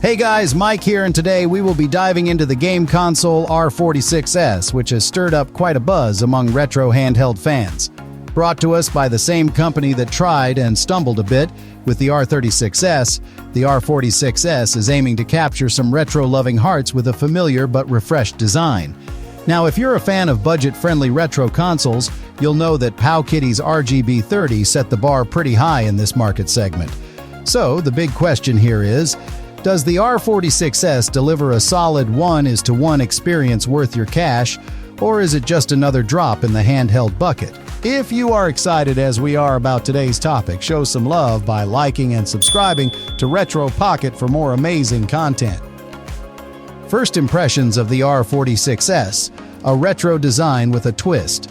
Hey guys, Mike here, and today we will be diving into the game console R46S, which has stirred up quite a buzz among retro handheld fans. Brought to us by the same company that tried and stumbled a bit with the R36S, the R46S is aiming to capture some retro-loving hearts with a familiar but refreshed design. Now, if you're a fan of budget-friendly retro consoles, you'll know that Powkiddy's RGB30 set the bar pretty high in this market segment. So, the big question here is, does the R46S deliver a solid 1:1 experience worth your cash, or is it just another drop in the handheld bucket? If you are excited as we are about today's topic, show some love by liking and subscribing to Retro Pocket for more amazing content. First impressions of the R46S, a retro design with a twist.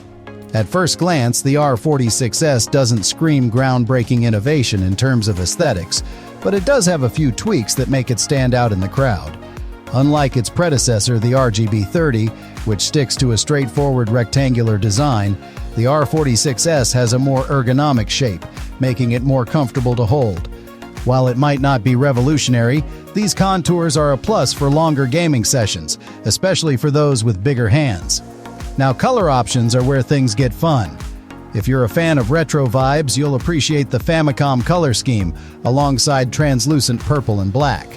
At first glance, the R46S doesn't scream groundbreaking innovation in terms of aesthetics, but it does have a few tweaks that make it stand out in the crowd. Unlike its predecessor, the RGB30, which sticks to a straightforward rectangular design, the R46S has a more ergonomic shape, making it more comfortable to hold. While it might not be revolutionary, these contours are a plus for longer gaming sessions, especially for those with bigger hands. Now, color options are where things get fun. If you're a fan of retro vibes, you'll appreciate the Famicom color scheme, alongside translucent purple and black.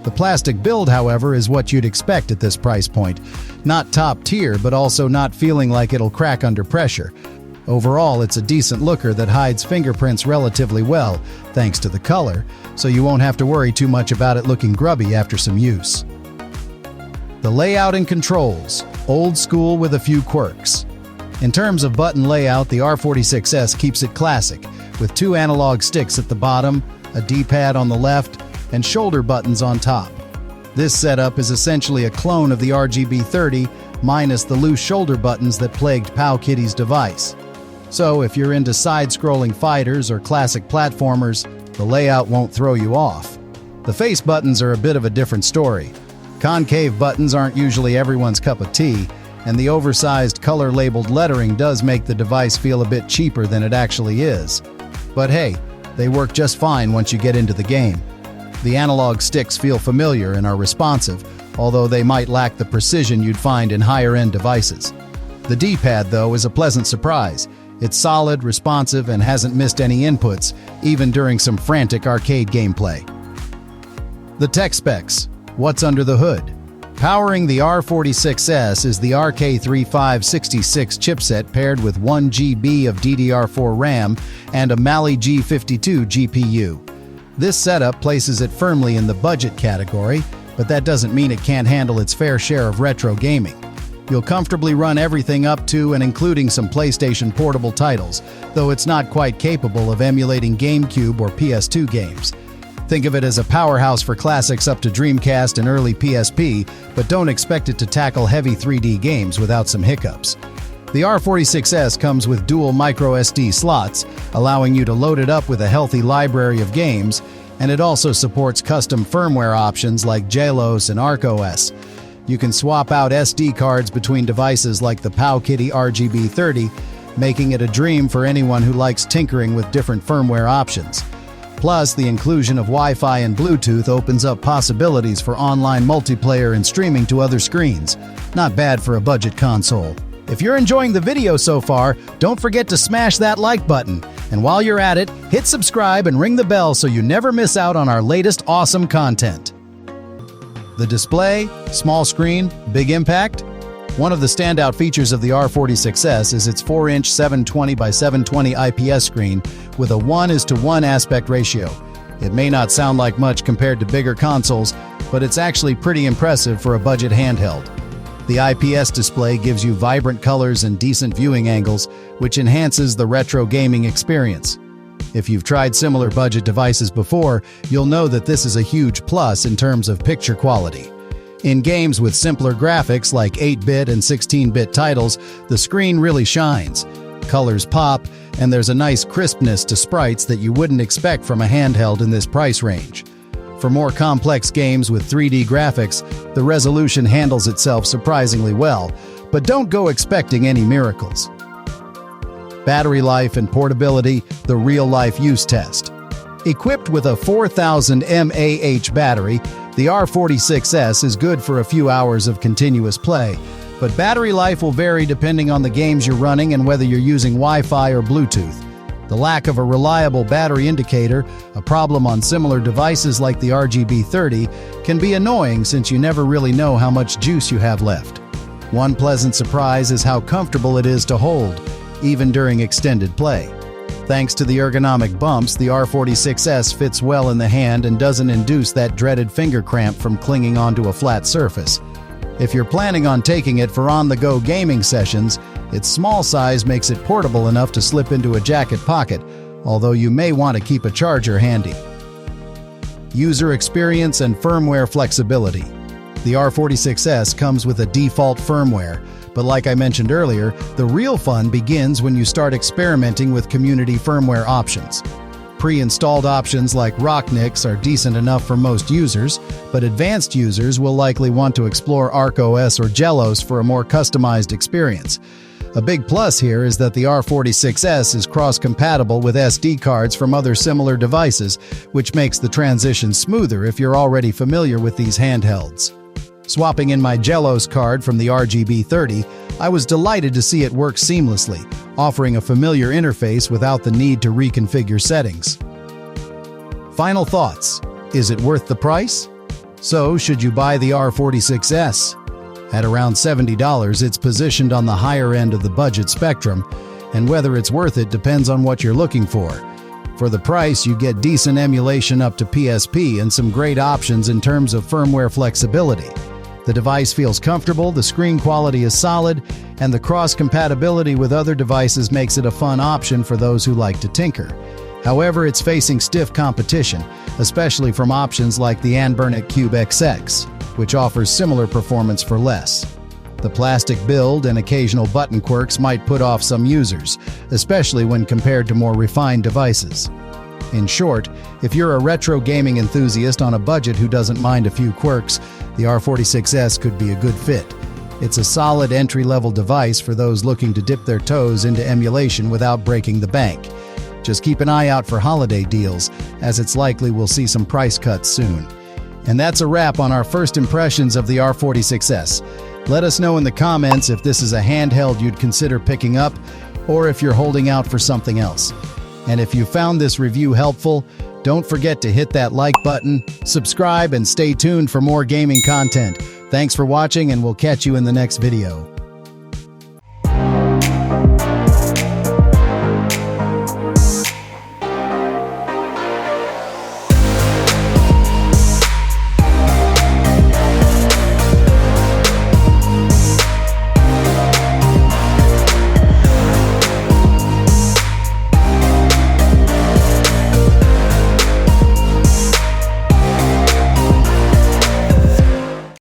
The plastic build, however, is what you'd expect at this price point. Not top tier, but also not feeling like it'll crack under pressure. Overall, it's a decent looker that hides fingerprints relatively well, thanks to the color, so you won't have to worry too much about it looking grubby after some use. The layout and controls, old school with a few quirks. In terms of button layout, the R46S keeps it classic, with two analog sticks at the bottom, a D-pad on the left, and shoulder buttons on top. This setup is essentially a clone of the RGB30, minus the loose shoulder buttons that plagued Powkiddy's device. So if you're into side-scrolling fighters or classic platformers, the layout won't throw you off. The face buttons are a bit of a different story. Concave buttons aren't usually everyone's cup of tea, and the oversized color-labeled lettering does make the device feel a bit cheaper than it actually is. But hey, they work just fine once you get into the game. The analog sticks feel familiar and are responsive, although they might lack the precision you'd find in higher-end devices. The D-pad, though, is a pleasant surprise. It's solid, responsive, and hasn't missed any inputs, even during some frantic arcade gameplay. The tech specs. What's under the hood? Powering the R46S is the RK3566 chipset paired with 1 GB of DDR4 RAM and a Mali G52 GPU. This setup places it firmly in the budget category, but that doesn't mean it can't handle its fair share of retro gaming. You'll comfortably run everything up to and including some PlayStation portable titles, though it's not quite capable of emulating GameCube or PS2 games. Think of it as a powerhouse for classics up to Dreamcast and early PSP, but don't expect it to tackle heavy 3D games without some hiccups. The R46S comes with dual microSD slots, allowing you to load it up with a healthy library of games, and it also supports custom firmware options like JLOS and ArcOS. You can swap out SD cards between devices like the Powkiddy RGB30, making it a dream for anyone who likes tinkering with different firmware options. Plus, the inclusion of Wi-Fi and Bluetooth opens up possibilities for online multiplayer and streaming to other screens. Not bad for a budget console. If you're enjoying the video so far, don't forget to smash that like button. And while you're at it, hit subscribe and ring the bell so you never miss out on our latest awesome content. The display, small screen, big impact. One of the standout features of the R46S is its 4-inch 720 by 720 IPS screen with a 1:1 aspect ratio. It may not sound like much compared to bigger consoles, but it's actually pretty impressive for a budget handheld. The IPS display gives you vibrant colors and decent viewing angles, which enhances the retro gaming experience. If you've tried similar budget devices before, you'll know that this is a huge plus in terms of picture quality. In games with simpler graphics like 8-bit and 16-bit titles, the screen really shines. Colors pop, and there's a nice crispness to sprites that you wouldn't expect from a handheld in this price range. For more complex games with 3D graphics, the resolution handles itself surprisingly well, but don't go expecting any miracles. Battery life and portability, the real-life use test. Equipped with a 4000 mAh battery, The R46S is good for a few hours of continuous play, but battery life will vary depending on the games you're running and whether you're using Wi-Fi or Bluetooth. The lack of a reliable battery indicator, a problem on similar devices like the RGB30, can be annoying since you never really know how much juice you have left. One pleasant surprise is how comfortable it is to hold, even during extended play. Thanks to the ergonomic bumps, the R46S fits well in the hand and doesn't induce that dreaded finger cramp from clinging onto a flat surface. If you're planning on taking it for on-the-go gaming sessions, its small size makes it portable enough to slip into a jacket pocket, although you may want to keep a charger handy. User experience and firmware flexibility. The R46S comes with a default firmware, but like I mentioned earlier, the real fun begins when you start experimenting with community firmware options. Pre-installed options like Rocknix are decent enough for most users, but advanced users will likely want to explore ArcOS or Gelos for a more customized experience. A big plus here is that the R46S is cross-compatible with SD cards from other similar devices, which makes the transition smoother if you're already familiar with these handhelds. Swapping in my Gelos card from the RGB30, I was delighted to see it work seamlessly, offering a familiar interface without the need to reconfigure settings. Final thoughts. Is it worth the price? So, should you buy the R46S? At around $70, it's positioned on the higher end of the budget spectrum, and whether it's worth it depends on what you're looking for. For the price, you get decent emulation up to PSP and some great options in terms of firmware flexibility. The device feels comfortable, the screen quality is solid, and the cross-compatibility with other devices makes it a fun option for those who like to tinker. However, it's facing stiff competition, especially from options like the Anbernic Cube XX, which offers similar performance for less. The plastic build and occasional button quirks might put off some users, especially when compared to more refined devices. In short, if you're a retro gaming enthusiast on a budget who doesn't mind a few quirks, the R46S could be a good fit. It's a solid entry-level device for those looking to dip their toes into emulation without breaking the bank. Just keep an eye out for holiday deals, as it's likely we'll see some price cuts soon. And that's a wrap on our first impressions of the R46S. Let us know in the comments if this is a handheld you'd consider picking up, or if you're holding out for something else. And if you found this review helpful, don't forget to hit that like button, subscribe, and stay tuned for more gaming content. Thanks for watching, and we'll catch you in the next video.